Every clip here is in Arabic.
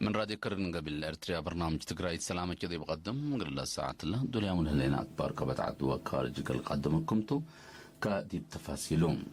من راديو كرن قبل ارتريا برنامج تقراي السلامة كذا يقدم قبل الساعة الله دوليا من هلينا أكبر كبتعد وخارج قل قدمكمتو كديب تفاصيلهم.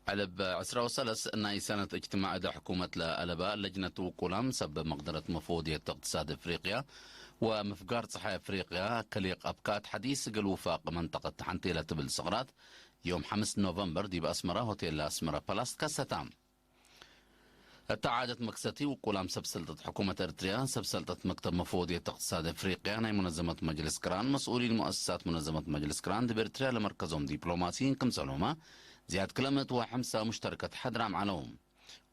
علب عسرة وسلس ناي سنة اجتماع دا حكومة لألباء لجنة وقلام سبب مقدرة مفوضية اقتصاد افريقيا ومفقار صحة افريقيا كليق ابكات حديث قل وفاق منطقة حنتيلة تبل صغرات يوم 5 نوفمبر دي بأسمرة هوتيل أسمرة بالاست كاستام. تعادت مكستي وقلام سبسلطة حكومة ارتريا سبسلطة مكتب مفوضية اقتصاد افريقيا ناي منظمة مجلس كران مسؤولين مؤسسات منظمة مجلس كران دي بارتريا لمركزهم دبلوماسيين كم سلومة زياد كلمة وحمسة مشتركة حدرام علوم.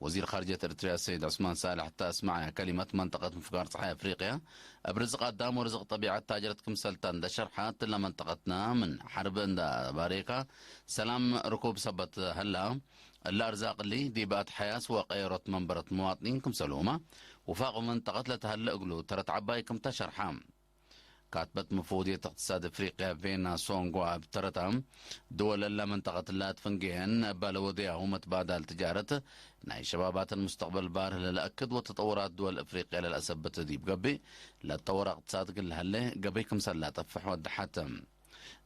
وزير خارجية ارتريا السيد عثمان صالح تسمع كلمة منطقة مفقار صحة افريقيا برزق قدام ورزق طبيعة تاجرة كمسلطان دا شرحات لمنطقتنا من حرب دا باريكا سلام ركوب سبت هلا الارزاق اللي ديبات حياس وقيرت منبرة مواطنين كمسلومة وفاقوا منطقة لتهلق له ترى عباي كم تشرحام. كاتبت مفوضية اقتصاد افريقيا فينا سونغوا بترتم دول اللي منطقة اللات فنجين بالوديا ومتبادل تجارة ناي شبابات المستقبل باره للأكد وتطورات دول افريقيا للأسف بتديب قبي لتطور اقتصاد قل هلي قبيكم سلات فحوى حتم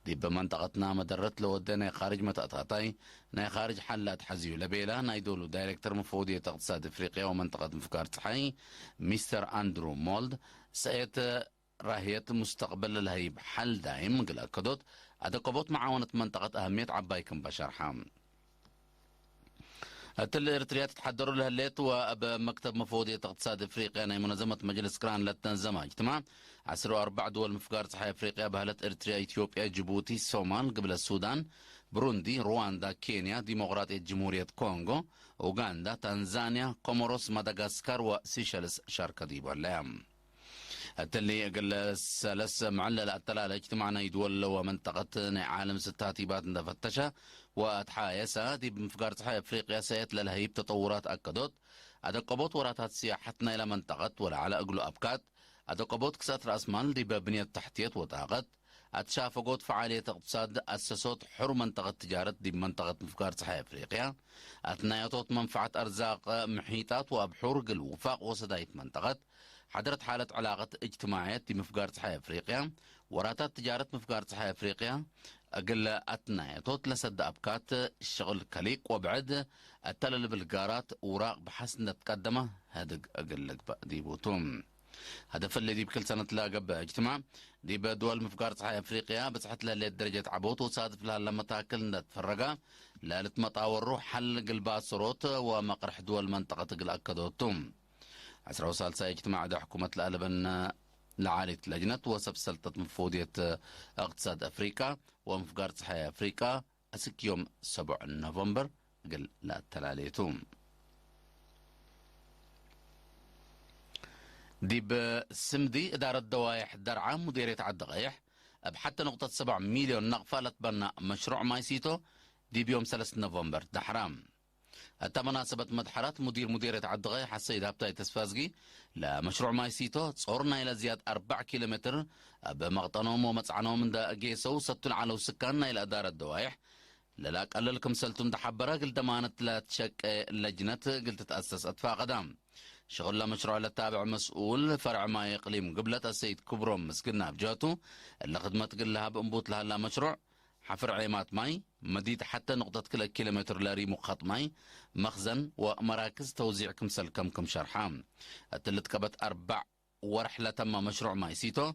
دي بمنطقتنا مدرت له ودنا خارج متأتاتاي ناي خارج حلات حزيو لبيلا ناي دولو دايركتور مفوضية اقتصاد افريقيا ومنطقة مفكار صحي مستر اندرو مولد سيت راهية مستقبل الهيب حل دائم قل أكدوت أدقبوت معاونة منطقة أهمية عبايكم بشار حام. التل ارتريات تحضروا لهالليت وبمكتب مفوضية اقتصاد افريقيا ناي منظمة مجلس كران للتنظيم اجتماع عسروا 4 دول مفقار صحة افريقيا بهلت ارتريا اثيوبيا جيبوتي الصومال قبل السودان بروندي رواندا كينيا ديمقراطية جمهورية كونغو اوغندا تنزانيا كوموروس مدغاسكار وسيشلس شاركة ديبو اللام. التلي قل سلس معلل التلال اجتماعنا يدول ومنطقة عالم ستاتي بات فتشة واتحايسة دي بمفقار صحة افريقيا سيت للهيب تطورات اكدوت ادقبوت وراتات سياحتنا الى منطقة ولا على اقلو ابكات ادقبوت كسات راس مال دي ببنية تحتيت وطاقت اتشافقوت فعالية اقتصاد اسسوت حر منطقة تجارة دي بمنطقة مفقار صحة افريقيا اتنايطوت منفعة ارزاق محيطات وابحور قل وفاق وسدايت منطقة حضرت حالة علاقة اجتماعية دي مفقار صحة افريقيا وراتات تجارة مفقار صحة افريقيا اقل اتنايطوت لسد ابكات الشغل كليك وبعد التلل بالقارات وراق بحسن تقدمه هدق اقل دي بوتوم. هدف اللي دي بكل سنة تلاقى باجتماع دي بدول مفقار صحة افريقيا بصحت لها لدرجة عبوت وصادف لها لما تاكل نتفرقا لا لتمطاور روح حل قلبا صروت ومقرح دول منطقة قل اكدوتم. عسرة وسالسة اجتماع دا حكومة الألبن لعالية لجنة وسبسلطة مفوضية اقتصاد افريقيا ومفقار صحة افريقيا اسك يوم 7 نوفمبر قل لا تلاليتم. دي بسمدي إدارة دوايح درعا مديرية عالدقايح بحتى نقطة 7 مليون نقفة لتبنى مشروع مايسيتو دي بيوم 3 نوفمبر ده حرام. مناسبة مدحرات مديرية عالدقايح السيد هبتاي تسفازقي لمشروع مايسيتو تصورنا إلى زياد 4 كيلومتر بمغطنهم ومصعنهم دا قيسو ستون على سكاننا إلى إدارة دوايح للاك قللكم سلتون دحبرا قلت دمانت لا تشك اللجنة قلت تأسس أطفاء قدام شغل مشروع للتابع مسؤول فرع ما يقليم قبلة السيد كبروم مسكنا بجاتو اللي خدمت قلها بانبوت لها لا مشروع حفر عيمات ماي مديد حتى نقطة كل كيلومتر لاري مخط ماي مخزن ومراكز توزيع كمسل كم شرحام التلت كبت 4 ورحلة تم مشروع مايسيتو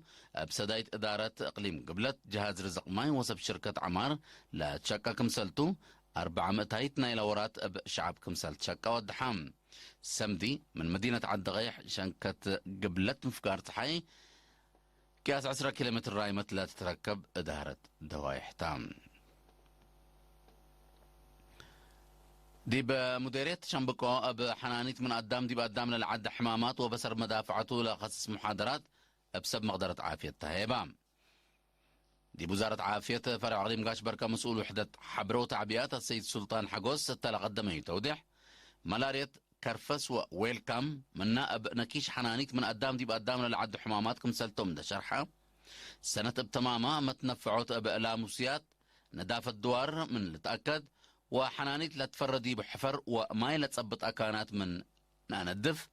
بسداية إدارة إقليم قبلت جهاز رزق ماي وسب شركة عمار لا تشكا كمسلتو 400 إلى ورات بشعب كمسل تشكا ودحام سمدي من مدينة عالدغيح شنكة قبلت مفقار صحي كاس 10 كيلومتر رايمة لا تتركب إدارة دوايح تام. دي بمديرية شنبكو بحنانيت من قدام دي بقدام للعد حمامات وبسر مدافعته لخصص محاضرات بسبب مقدرة عافية تهيبام. دي وزارة عافية فرع غليم قاش بركة مسؤول وحدة حبرو تعبئات السيد سلطان حقوس تلقدم توضيح ملارية كرفس وويلكم من نائب نكيش حنانيت من قدام دي بقدام للعد حماماتكم سلتم ده شرحة سنة بتمامها متنفعوت بألاموسيات ندافة دوار من اللي تأكد وحنانيت لا تفردي بحفر وما يلتصبط أكانات من نندف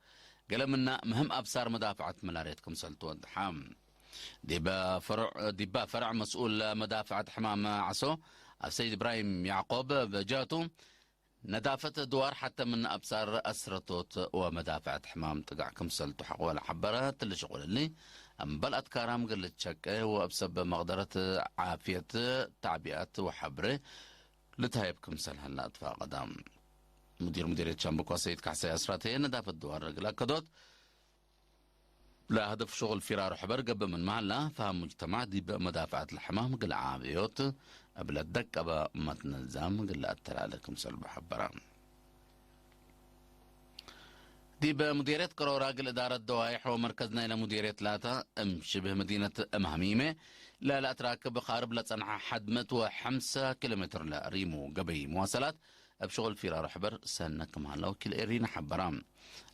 قال منا مهم أبصار مدافعة ملاريتكم سلتون حام ديبا فرع مسؤول مدافعة حمام عسو السيد إبراهيم يعقوب بجاته ندافة دوار حتى من أبصار أسرتوت ومدافعة حمام تقعكم سلتو حق ولا حبرات اللي شغل اللي أم بلقت كارام قلت شكه وأبسب مقدرة عافية تعبئات وحبره لتهيبكم سل هلا أطفاء قدام مديرية شامبك وسيد كحسي أسرتين ندافة دوار رجلا كدوت لا هدف شغل فرار حبر قبل من معنا فهم مجتمع دي بمدافعة الحمام قل عابيوت قبل الدك أبا متن الزام قل أتلا لكم سلب حبران دي بمديرية قرورة قل إدارة دوائح ومركزنا إلى مديرية لاتا شبه مدينة هميمة لا تراكب خارب لتصنع حدمة و5 كيلومتر لا ريمو قبي مواصلات بشغل فرار حبر سنك مهلا وكل إيرين حبران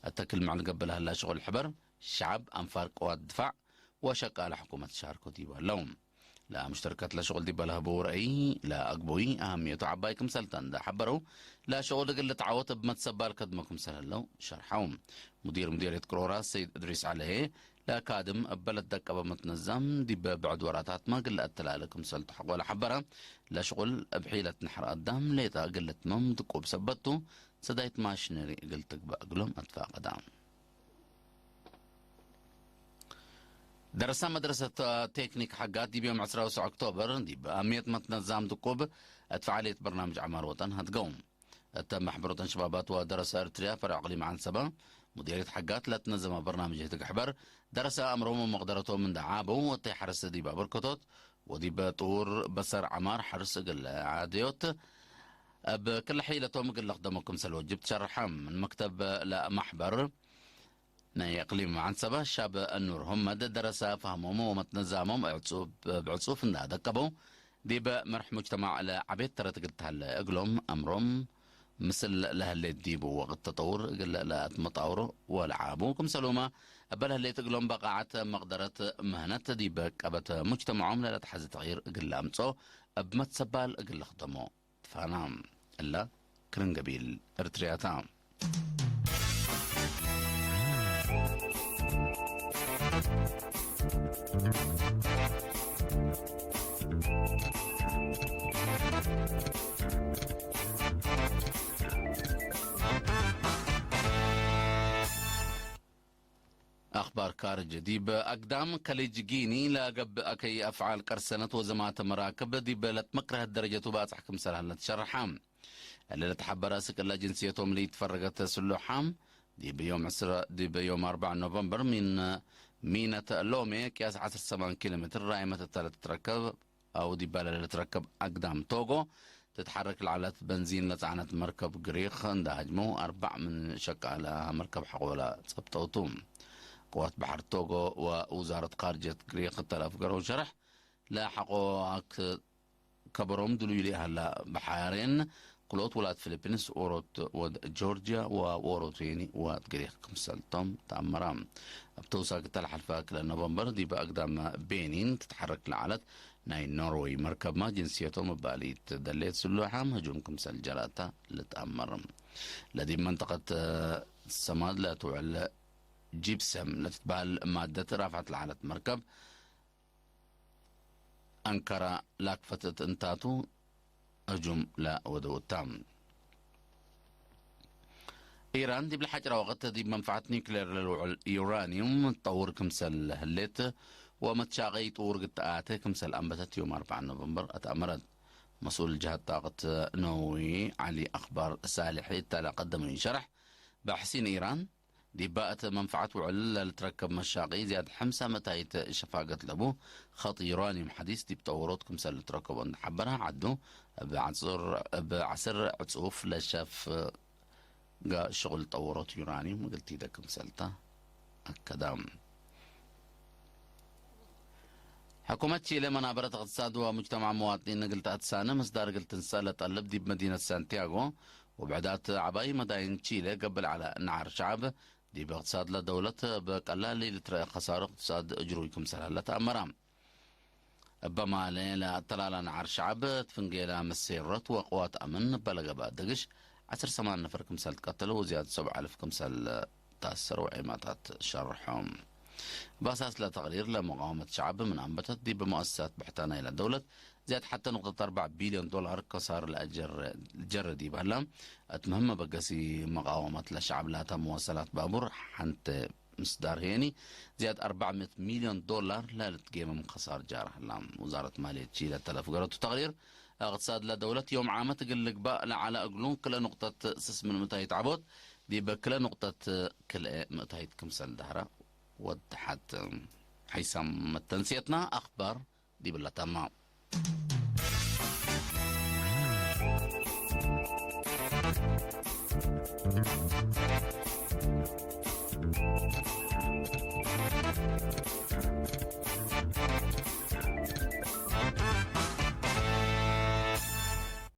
التكل مع قبل هلا شغل حبر الشعب أنفار قوات الدفاع وشكال حكومة شاركو ديبا اللوم لا مشتركات لا شغل ديبا لها بورأي لا أقبوي أهمية عبايكم سلطان دا حبروا لا شغل قلة عوت بمتسبال كدمكم سهلو شرحهم مديرية كرورا السيد إدريس عليه لا كادم بلد دك أبا متنظم ديبا بعد وراتات ما قلة أتلالكم سلط حق ولا حبرة لا شغل بحيلة نحر قدام ليتا قلة مم دكو بسبتو سدايت ماشنري قلتك بأقلهم أدفاق قدام درسا مدرسة تكنيك حقات دي بيوم 19 أكتوبر دي بأهمية متنظم دكوب فعالية برنامج أعمار وطن هتقوم تم حبر شبابات ودرس أرتريا فرع أقليم عن سبا مديرية حقات لا تنظم برنامج هتك حبر درس أمرهم ومقدرتهم من دعابه وتي حرس دي بركتوت ودي بطور بصر عمار حرس قل عاديوت بكل حيلتهم قل أخدمكم سلوى جبت شرحام من مكتب لا محبر ناي اقليم عن سبا الشاب النور هم درس فهمهم ومتنظامهم بعصوف دكبوا ديب مرح مجتمع على عبيد ترى قلت هلا اقلهم امرهم مثل لهاللي ديبوا وقت التطور قل لا مطاوروا والعابوكم سلومه بل هاللي تقلهم بقعت مقدرة مهنة ديب كبت مجتمعهم لا تحز تغيير قل امصو بمتسبال قل خدموا فنام الا كرنقبيل ارترياتام أخبار كارج جديد أقدام كاليجيني لا قب أكي أفعال قرسنة وزمات مراكب دي بلت مكره الدرجة وباس حكم سلالة شرحام اللي تحب راسك إلا جنسيتهم اللي تفرقت سلوحام دي بيوم 4 نوفمبر من مينة لومي كياس 10 كيلومتر رايمة الثلاث تركب أو دي بالا اللي تركب أقدام توغو تتحرك العلات بنزين لتعنت مركب قريخ اندهجمو 4 من شك على مركب حقولة تسبتوتوم قوات بحر توغو ووزارة خارجية قريخ التلاف قرو شرح لاحقوا كبرهم دلو يلي هلا بحارين قلوت ولاد فلبينس اوروت جورجيا ووروتيني وقريخ كمسلتم تأمرام بتوسع تلح الفاك لنوفمبر دي بأقدام بينين تتحرك العلت ناي نوروي مركب ما جنسيتهم باليت دليت سلوحام هجوم كمسل جراتا لتأمرم لدي منطقة السماد لا تعل جيبسم لتتبال مادة رافعة العلت مركب أنكرا لاكفتت انتاتو هجوم لا ودو التام إيران دي بالحجرة وقتها دي بمنفعة نيوكلير لليورانيوم تطور كمسل هليت ومتشاغي طور قطعاته كمسل أنبتت يوم 4 نوفمبر أتأمرت مسؤول الجهة طاقة نووي علي أخبار سالحي تلا قدم شرح باحثين إيران دي بقت منفعة وعلة لتركب مشاقي زياد حمسة متايت شفاقة لبو خط يورانيوم حديث دي بتورط كمسل تركب عند حبرها عدو بعصر عصوف لشاف قا شغل طورات يورانيوم قلت لك مسلتا الكلام حكومة تشيلي منابرة اقتصاد ومجتمع مواطنين نقلت أتسانة مصدر قلت نسالة طلب دي بمدينة سانتياغو وبعدات عباي مداين تشيلي قبل على نعر شعب دي باقتصاد لدولة بقلال لترى خسارة اقتصاد اجرويكم سلالة أمرام بما لا طلال نعر شعب تفنقيلا مسيرت وقوات أمن بلغ بادقش 10 نفر كمسال تقتلوا وزيادة 7,000 كمسال تأثروا وعيماتات شرحهم بأساس لتقرير لمقاومة شعب من أنبتت دي بمؤسسات بحتانة إلى الدولة زاد حتى نقطة 4 بليون دولار كسار الأجر دي بهلا مهمة بقسي مقاومة لشعب لها مواصلات بابور حنت مصدر هيني زياد 400 مليون دولار لا لتقيم من خسار جاره هلا وزارة مالية تشيل التلف قرأت تقرير اقتصاد لدولة يوم عامة تقلق بقى على أقلون كل نقطة سس من متهيت عبود دي بكل نقطة كل متهيت كمسل دهرة وضحت حيثم تنسيتنا أخبار دي بالله تمام